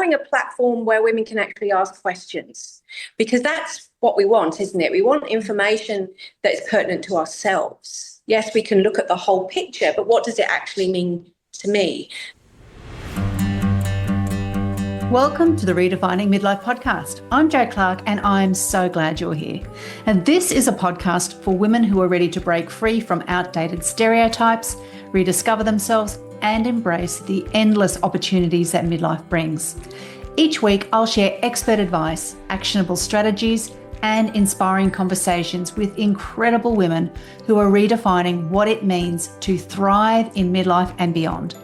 having a platform where women can actually ask questions, because that's what we want, isn't it? We want information that is pertinent to ourselves. Yes, we can look at the whole picture, but what does it actually mean to me? Welcome to the Redefining Midlife podcast. I'm Jo Clark and I'm so glad you're here. And this is a podcast for women who are ready to break free from outdated stereotypes, rediscover themselves, and embrace the endless opportunities that midlife brings. Each week, I'll share expert advice, actionable strategies, and inspiring conversations with incredible women who are redefining what it means to thrive in midlife and beyond.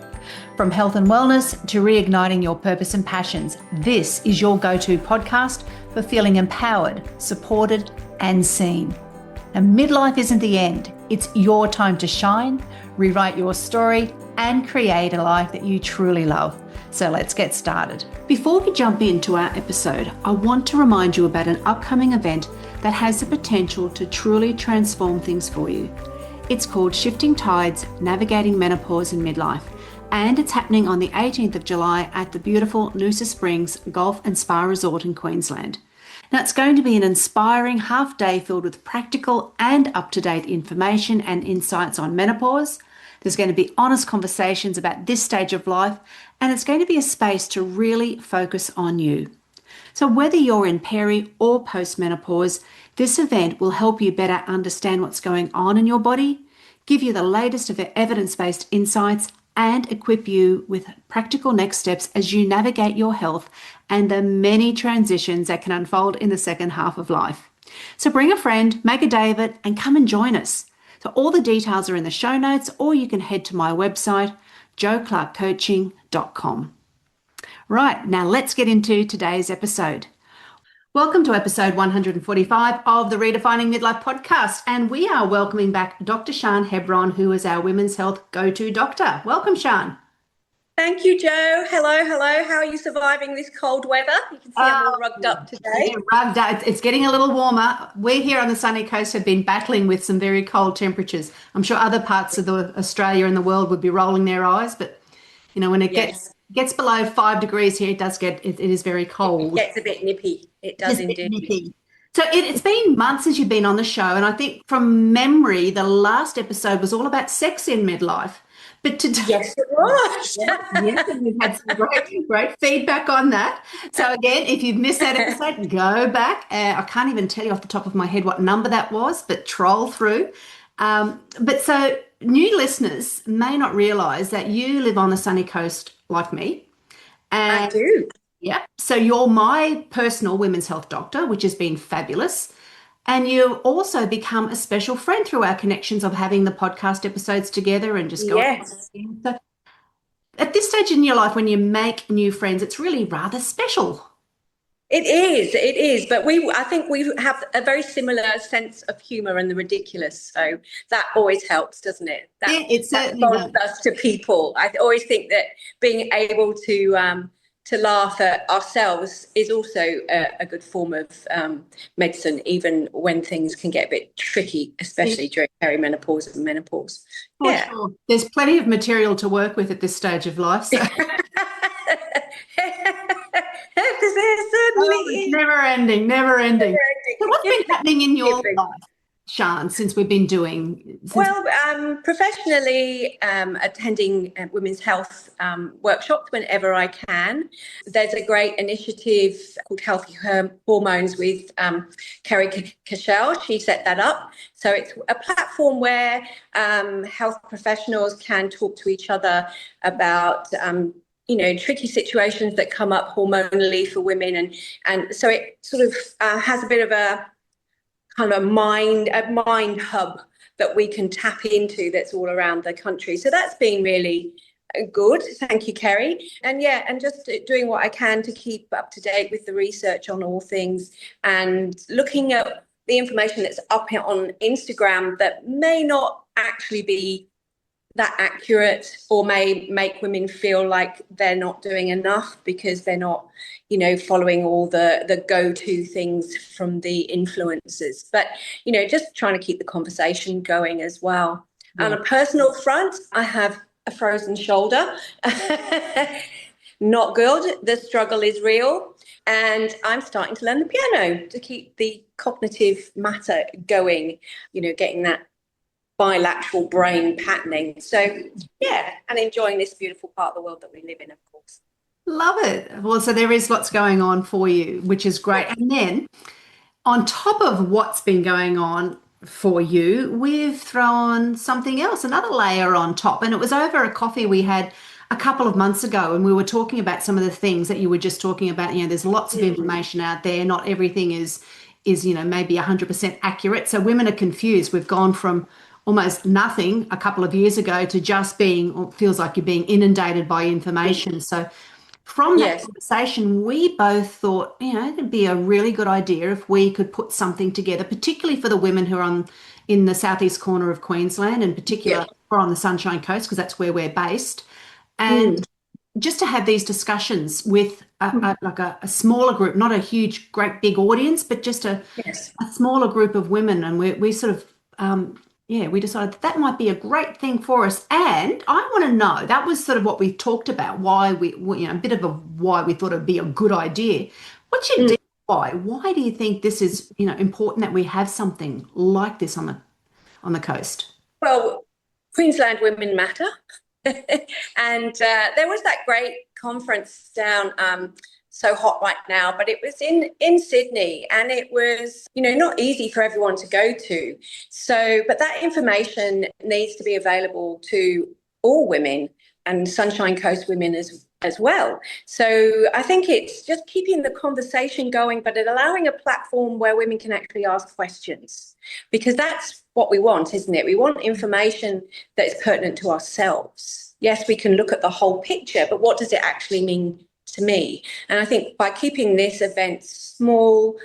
From health and wellness to reigniting your purpose and passions, this is your go-to podcast for feeling empowered, supported, and seen. And midlife isn't the end. It's your time to shine, rewrite your story, and create a life that you truly love. So let's get started. Before we jump into our episode, I want to remind you about an upcoming event that has the potential to truly transform things for you. It's called Shifting Tides, Navigating Menopause in Midlife, and it's happening on the 18th of July at the beautiful Noosa Springs Golf and Spa Resort in Queensland. Now, it's going to be an inspiring half day filled with practical and up-to-date information and insights on menopause. There's going to be honest conversations about this stage of life, and it's going to be a space to really focus on you. So whether you're in peri or post-menopause, this event will help you better understand what's going on in your body, give you the latest of evidence-based insights, and equip you with practical next steps as you navigate your health and the many transitions that can unfold in the second half of life. So bring a friend, make a day of it, and come and join us. So all the details are in the show notes, or you can head to my website, joclarkcoaching.com. Right, now let's get into today's episode. Welcome to episode 145 of the Redefining Midlife podcast, and we are welcoming back Dr. Sian Hebron, who is our women's health go-to doctor. Welcome, Sian. Thank you, Jo. Hello. How are you surviving this cold weather? You can see I'm all rugged up today. Yeah, rugged up. It's getting a little warmer. We here on the sunny coast have been battling with some very cold temperatures. I'm sure other parts of Australia and the world would be rolling their eyes, but you know, when it gets below 5 degrees here, it is very cold. It gets a bit nippy. It does indeed. Nippy. So it's been months since you've been on the show, and I think from memory, the last episode was all about sex in midlife. But today, yes, it was. Yes, and we've had some great feedback on that. So again, if you've missed that episode, go back. I can't even tell you off the top of my head what number that was, but troll through. But so new listeners may not realise that you live on the sunny coast like me. And I do. Yeah. So you're my personal women's health doctor, which has been fabulous. And you've also become a special friend through our connections of having the podcast episodes together and just going. Yes. So at this stage in your life, when you make new friends, it's really rather special. It is. But I think we have a very similar sense of humour and the ridiculous. So that always helps, doesn't it? That bonds us to people. I always think that being able to laugh at ourselves is also a good form of medicine, even when things can get a bit tricky, especially during perimenopause and menopause. Yeah. Sure. There's plenty of material to work with at this stage of life. So. It's never ending. So what's been happening in your life, Sian, since we've been doing? Professionally, attending women's health workshops whenever I can. There's a great initiative called Healthy Hormones with Kerry Cashel. She set that up. So it's a platform where health professionals can talk to each other about tricky situations that come up hormonally for women, and so it sort of has a bit of a kind of a mind hub that we can tap into that's all around the country. So that's been really good. Thank you, Kerry. And just doing what I can to keep up to date with the research on all things and looking at the information that's up on Instagram that may not actually be that accurate or may make women feel like they're not doing enough because they're not, following all the go-to things from the influencers. But, just trying to keep the conversation going as well. Yeah. On a personal front, I have a frozen shoulder. not good. The struggle is real. And I'm starting to learn the piano to keep the cognitive matter going, getting that bilateral brain patterning. So, yeah, and enjoying this beautiful part of the world that we live in, of course. Love it. Well, so there is lots going on for you, which is great. And then on top of what's been going on for you, we've thrown something else, another layer on top. And it was over a coffee we had a couple of months ago, and we were talking about some of the things that you were just talking about. There's lots of information out there. Not everything is maybe 100% accurate. So women are confused. We've gone from almost nothing a couple of years ago to just being, or feels like you're being inundated by information. So from that conversation, we both thought, it'd be a really good idea if we could put something together, particularly for the women who are in the southeast corner of Queensland, in particular, or on the Sunshine Coast, because that's where we're based. And just to have these discussions with a smaller group, not a huge, great, big audience, but just a smaller group of women. And we sort of, we decided that might be a great thing for us. And I want to know, that was sort of what we talked about, why a bit of why we thought it'd be a good idea. What's your deep why? Why do you think this is, important that we have something like this on the coast? Well, Queensland women matter. And there was that great conference down So Hot Right Now, but it was in Sydney, and it was, not easy for everyone to go to. So, but that information needs to be available to all women and Sunshine Coast women as well. So I think it's just keeping the conversation going, but allowing a platform where women can actually ask questions, because that's what we want, isn't it? We want information that is pertinent to ourselves. Yes, we can look at the whole picture, but what does it actually mean to me? And I think by keeping this event small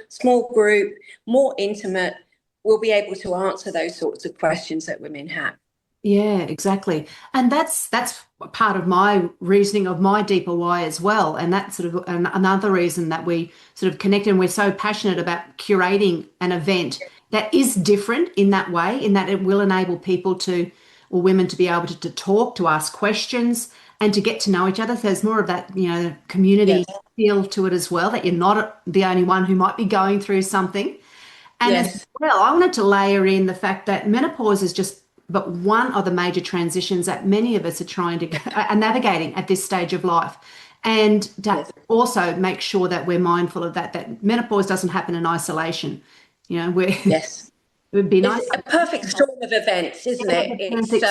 group, more intimate, we'll be able to answer those sorts of questions that women have. Yeah, exactly. And that's part of my reasoning of my deeper why as well. And that's sort of another reason that we sort of connect, and we're so passionate about curating an event that is different in that way, in that it will enable people or women to be able to talk, to ask questions, and to get to know each other. So there's more of that, community feel to it as well, that you're not the only one who might be going through something. And as well, I wanted to layer in the fact that menopause is just but one of the major transitions that many of us are navigating at this stage of life. And to also make sure that we're mindful of that menopause doesn't happen in isolation. It would be nice. It's a perfect storm of events, isn't it? It's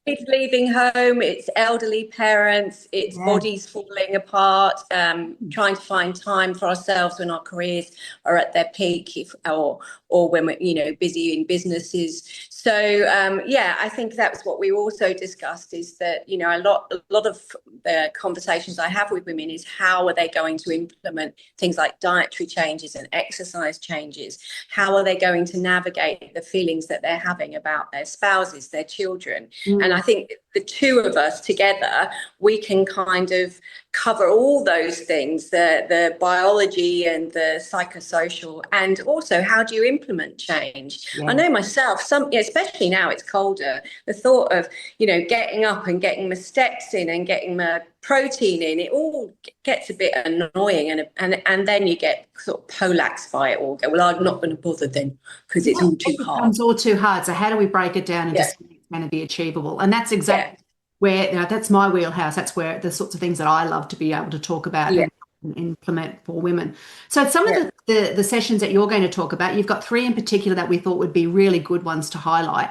kids leaving home, it's elderly parents, it's bodies falling apart, trying to find time for ourselves when our careers are at their peak, or when we're busy in businesses. So I think that's what we also discussed, is that a lot of the conversations I have with women is how are they going to implement things like dietary changes and exercise changes? How are they going to navigate the feelings that they're having about their spouses, their children? And I think the two of us together, we can kind of cover all those things, the biology and the psychosocial, and also how do you implement change? I know myself, especially now it's colder, the thought of getting up and getting my steps in and getting my protein in, it all gets a bit annoying, and then you get sort of polaxed by it all. Go, well, I'm not going to bother then because it's all too hard. It's all too hard. So how do we break it down and just think it's going to be achievable? And that's exactly where that's my wheelhouse. That's where the sorts of things that I love to be able to talk about and implement for women. So some of the sessions that you're going to talk about, you've got 3 in particular that we thought would be really good ones to highlight.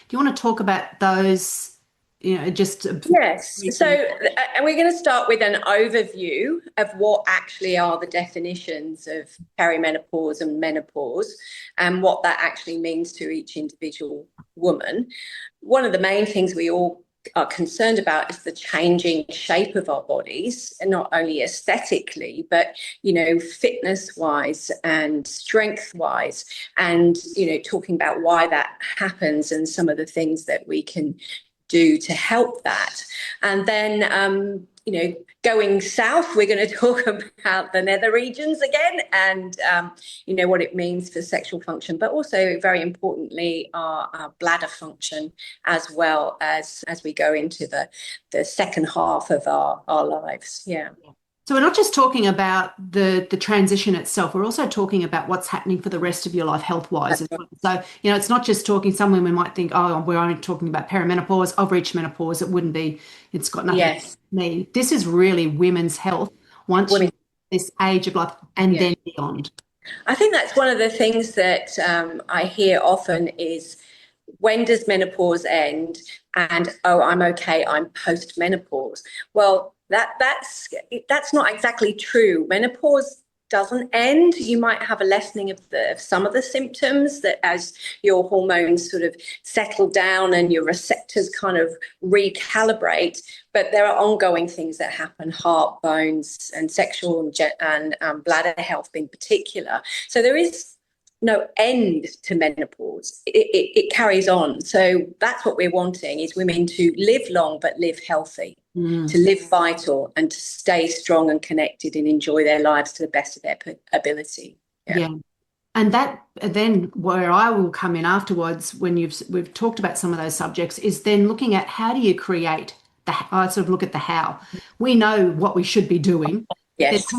Do you want to talk about those? Yes. So, and we're going to start with an overview of what actually are the definitions of perimenopause and menopause, and what that actually means to each individual woman. One of the main things we all are concerned about is the changing shape of our bodies, and not only aesthetically, but fitness wise and strength wise, and talking about why that happens and some of the things that we can do to help that. And then going south, we're going to talk about the nether regions again, and what it means for sexual function, but also very importantly our bladder function, as well as we go into the second half of our lives. Yeah. So we're not just talking about the transition itself, we're also talking about what's happening for the rest of your life health-wise as well. So, it's not just talking, some women might think, oh, we're only talking about perimenopause, I've reached menopause, it wouldn't be, it's got nothing to do with me. This is really women's health once you this age of life and then beyond. I think that's one of the things that I hear often is, when does menopause end? And, oh, I'm okay, I'm post-menopause. Well, that's not exactly true. Menopause doesn't end. You might have a lessening of some of the symptoms that as your hormones sort of settle down and your receptors kind of recalibrate, but there are ongoing things that happen, heart, bones, and sexual and bladder health in particular. So there is no end to menopause. It carries on. So that's what we're wanting, is women to live long but live healthy, to live vital and to stay strong and connected and enjoy their lives to the best of their ability. Yeah. And that then where I will come in afterwards, when we've talked about some of those subjects, is then looking at how do you create I sort of look at the how. We know what we should be doing. Yes.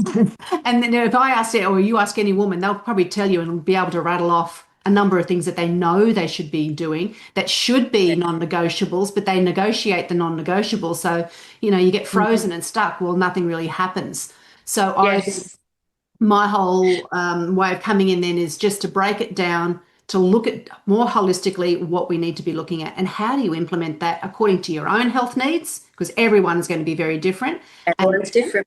And then if I ask it, or you ask any woman, they'll probably tell you and be able to rattle off a number of things that they know they should be doing that should be non-negotiables, but they negotiate the non-negotiables. So, you get frozen and stuck. Well, nothing really happens. So my whole way of coming in then is just to break it down, to look at more holistically what we need to be looking at and how do you implement that according to your own health needs, because everyone's going to be very different. Everyone's different.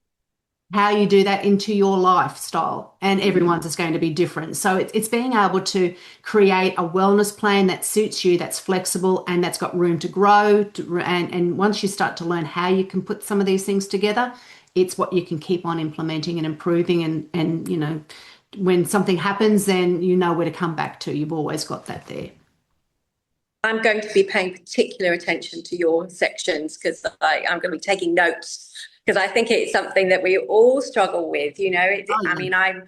How you do that into your lifestyle, and everyone's is going to be different. So it's being able to create a wellness plan that suits you, that's flexible and that's got room to grow. And once you start to learn how you can put some of these things together, it's what you can keep on implementing and improving. And when something happens, then you know where to come back to. You've always got that there. I'm going to be paying particular attention to your sections because I'm going to be taking notes, because I think it's something that we all struggle with. I mean, I'm,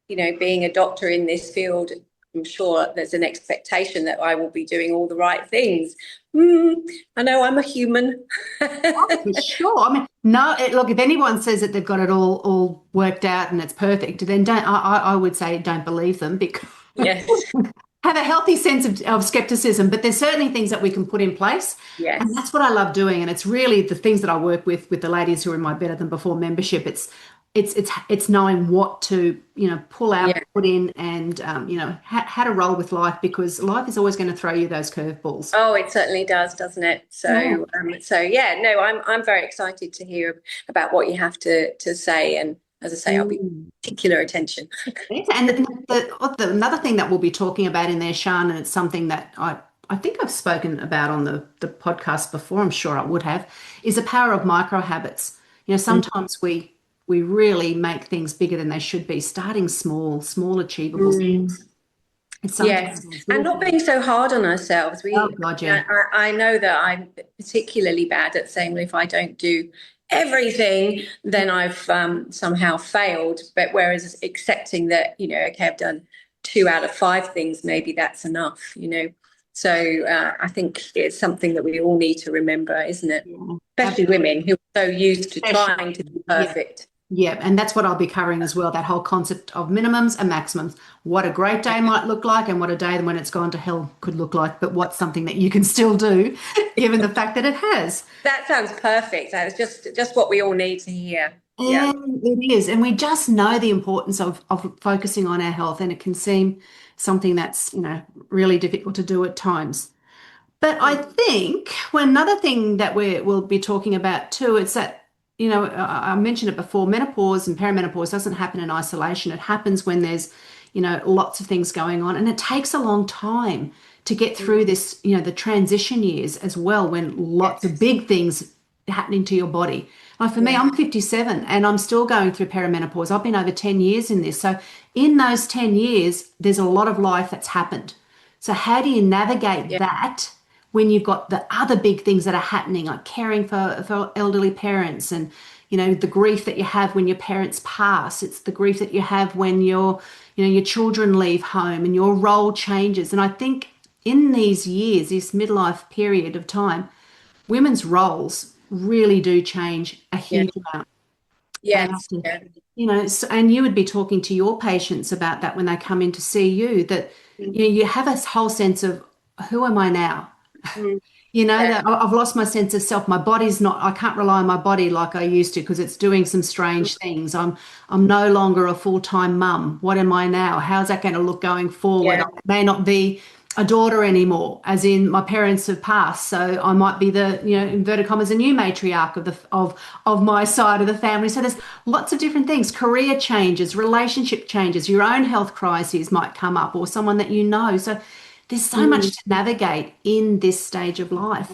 being a doctor in this field, I'm sure there's an expectation that I will be doing all the right things. I know I'm a human. For sure. I mean, look, if anyone says that they've got it all worked out and it's perfect, then I would say don't believe them, because yes. Have a healthy sense of skepticism, but there's certainly things that we can put in place. Yes. And that's what I love doing. And it's really the things that I work with the ladies who are in my Better Than Before membership. It's knowing what to, pull out, put in, and, how to roll with life, because life is always going to throw you those curveballs. Oh, it certainly does, doesn't it? So, I'm very excited to hear about what you have to say. And as I say, I'll be particular attention. And another thing that we'll be talking about in there, Sian, and it's something that I think I've spoken about on the podcast before, I'm sure I would have, is the power of micro habits. Sometimes we really make things bigger than they should be, starting small achievable things. Yes, and not being so hard on ourselves. I know that I'm particularly bad at saying, well, if I don't do everything, then I've somehow failed. But whereas accepting that, okay, I've done 2 out of 5 things, maybe that's enough, So I think it's something that we all need to remember, isn't it? Yeah. Especially women who are so used to trying to be perfect. Yeah, and that's what I'll be covering as well, that whole concept of minimums and maximums. What a great day might look like and what a day when it's gone to hell could look like, but what's something that you can still do given the fact that it has. That sounds perfect. That was just what we all need to hear. Yeah, it is. And we just know the importance of focusing on our health, and it can seem something that's, really difficult to do at times. But I think another thing that we'll be talking about too, it's that, I mentioned it before, menopause and perimenopause doesn't happen in isolation. It happens when there's, lots of things going on, and it takes a long time to get through this, the transition years as well, when lots of big things happening to your body. Like for me, I'm 57 and I'm still going through perimenopause. I've been over 10 years in this. So in those 10 years, there's a lot of life that's happened. So how do you navigate that when you've got the other big things that are happening, like caring for elderly parents, and the grief that you have when your parents pass. It's the grief that you have when your children leave home and your role changes. And I think in these years, this midlife period of time, women's roles really do change a Yeah. huge amount. And Yes. Yeah. and you would be talking to your patients about that when they come in to see you, that you have a whole sense of, who am I now? Mm. That I've lost my sense of self. My body's not, I can't rely on my body like I used to because it's doing some strange things. I'm no longer a full-time mum. What am I now? How's that going to look going forward? Yeah. I may not be a daughter anymore, as in my parents have passed. So I might be the, inverted commas, a new matriarch of my side of the family. So there's lots of different things. Career changes, relationship changes, your own health crises might come up, or someone that you know. So there's so much to navigate in this stage of life.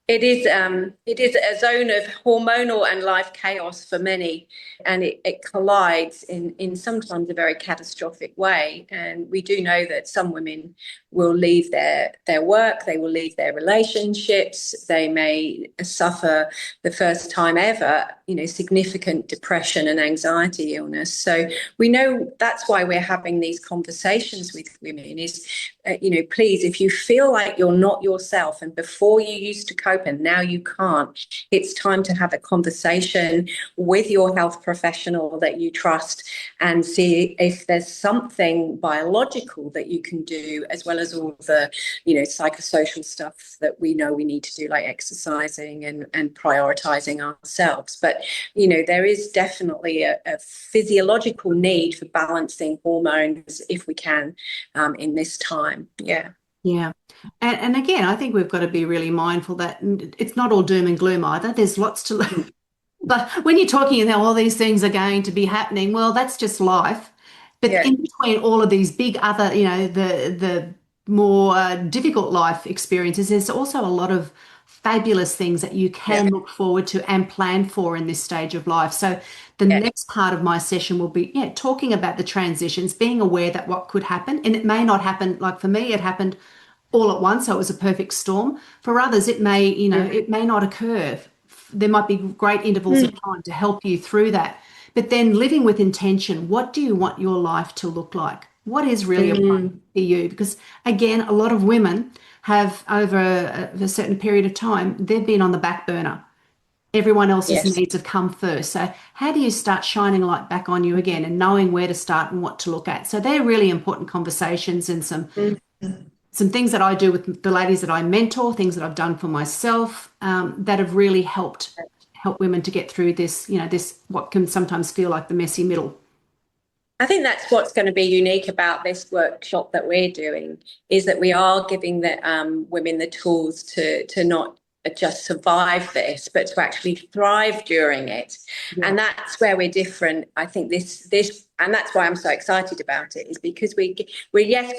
It is a zone of hormonal and life chaos for many, and it collides in sometimes a very catastrophic way. And we do know that some women will leave their work, they will leave their relationships, they may suffer the first time ever, significant depression and anxiety illness. So we know that's why we're having these conversations with women is, please, if you feel like you're not yourself and before you used to cope and now you can't, it's time to have a conversation with your health professional that you trust and see if there's something biological that you can do, as well as all the, psychosocial stuff that we know we need to do, like exercising and prioritizing ourselves. But, there is definitely a physiological need for balancing hormones if we can in this time. Yeah. Yeah. And again, I think we've got to be really mindful that it's not all doom and gloom either. There's lots to learn. But when you're talking about all these things are going to be happening, well, that's just life. But in between all of these big other, the more difficult life experiences, there's also a lot of fabulous things that you can look forward to and plan for in this stage of life. So the next part of my session will be, talking about the transitions, being aware that what could happen, and it may not happen. Like for me, it happened all at once, so it was a perfect storm. For others, it may, it may not occur. There might be great intervals of time to help you through that. But then living with intention, what do you want your life to look like? What is really important for you? Because again, a lot of women have, over a certain period of time, they've been on the back burner. Everyone else's needs have come first. So how do you start shining a light back on you again and knowing where to start and what to look at? So they're really important conversations, and some things that I do with the ladies that I mentor, things that I've done for myself, that have really help women to get through this, this what can sometimes feel like the messy middle. I think that's what's going to be unique about this workshop that we're doing, is that we are giving the women the tools to not just survive this, but to actually thrive during it. And that's where we're different. I think this and that's why I'm so excited about it, is because we're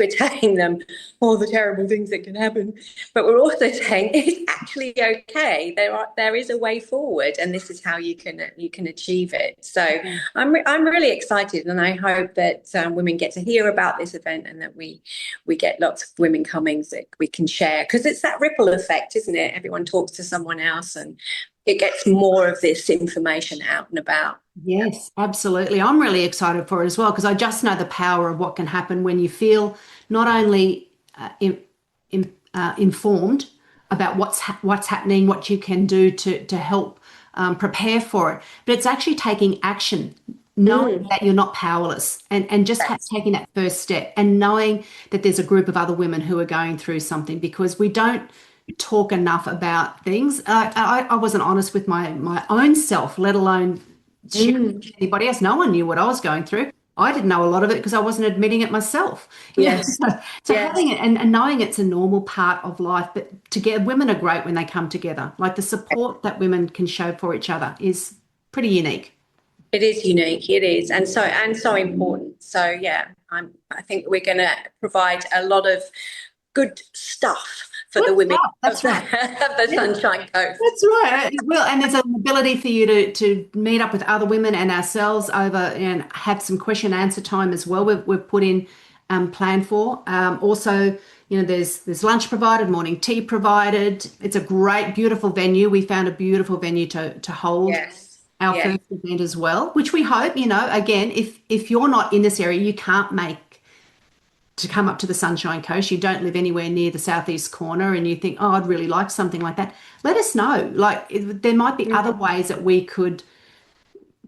telling them all the terrible things that can happen, but we're also saying it's actually okay. There is a way forward, and this is how you can achieve it. So I'm really excited, and I hope that women get to hear about this event, and that we get lots of women coming that we can share, because it's that ripple effect, isn't it? Everyone talks to someone else, and it gets more of this information out and about. Yes, absolutely. I'm really excited for it as well, because I just know the power of what can happen when you feel not only informed about what's happening, what you can do to help prepare for it, but it's actually taking action, knowing that you're not powerless, and just taking that first step, and knowing that there's a group of other women who are going through something, because we don't talk enough about things. I wasn't honest with my own self, let alone sharing with anybody else. No one knew what I was going through. I didn't know a lot of it because I wasn't admitting it myself. Yes. So having it and knowing it's a normal part of life, but together, women are great when they come together. Like the support that women can show for each other is pretty unique. It is unique. It is, and so important. So yeah, I think we're going to provide a lot of good stuff for the women of the Sunshine Coast. That's right. Well, and there's an ability for you to meet up with other women and ourselves over and have some question and answer time as well. We've put in planned for. Also, there's lunch provided, morning tea provided. It's a great, beautiful venue. We found a beautiful venue to hold our first event as well, which we hope, again, if you're not in this area, you can't make to come up to the Sunshine Coast, you don't live anywhere near the southeast corner, and you think, oh, I'd really like something like that, let us know. There might be other ways that we could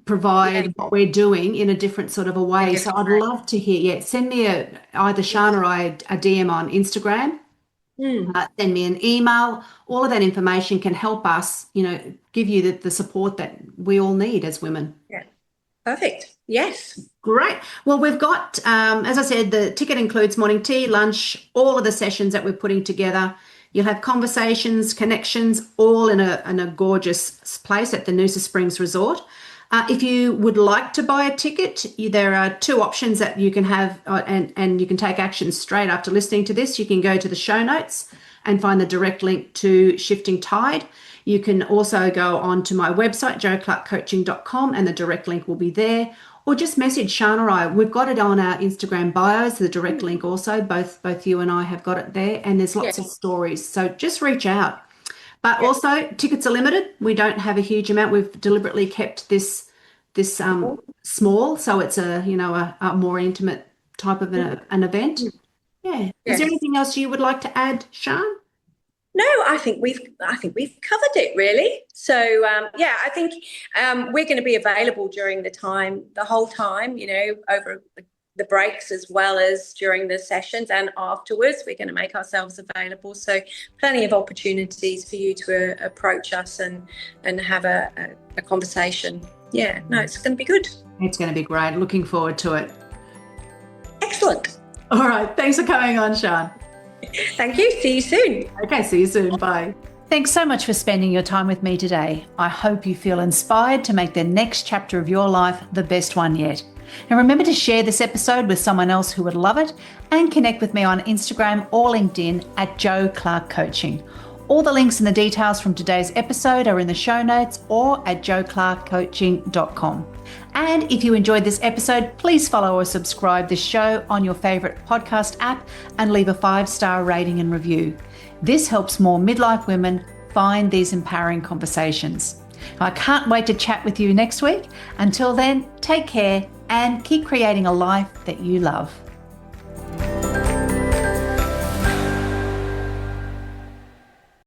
provide what we're doing in a different sort of a way. So I'd love to hear, send me either Sian or I a DM on Instagram, send me an email. All of that information can help us, give you the support that we all need as women. Yeah, perfect. Yes. Great. Well, we've got, as I said, the ticket includes morning tea, lunch, all of the sessions that we're putting together. You'll have conversations, connections, all in a gorgeous place at the Noosa Springs Resort. If you would like to buy a ticket, there are two options that you can have, and you can take action straight after listening to this. You can go to the show notes and find the direct link to Shifting Tide. You can also go on to my website, joclarkcoaching.com, and the direct link will be there. Or just message Sian or I. We've got it on our Instagram bios, the direct link also. Both you and I have got it there, and there's lots of stories. So just reach out. But also, tickets are limited. We don't have a huge amount. We've deliberately kept this small, so it's a more intimate type of an event. Yeah. Is there anything else you would like to add, Sian? No, I think we've covered it really. So I think we're going to be available during the whole time, over the breaks as well as during the sessions, and afterwards we're going to make ourselves available. So plenty of opportunities for you to approach us and have a conversation. Yeah, no, it's going to be good. It's going to be great. Looking forward to it. Excellent. All right. Thanks for coming on, Sian. Thank you. See you soon. Okay, see you soon. Bye. Thanks so much for spending your time with me today. I hope you feel inspired to make the next chapter of your life the best one yet. Now remember to share this episode with someone else who would love it, and connect with me on Instagram or LinkedIn at Jo Clark Coaching. All the links and the details from today's episode are in the show notes or at joclarkcoaching.com. And if you enjoyed this episode, please follow or subscribe this show on your favourite podcast app and leave a 5-star rating and review. This helps more midlife women find these empowering conversations. I can't wait to chat with you next week. Until then, take care and keep creating a life that you love.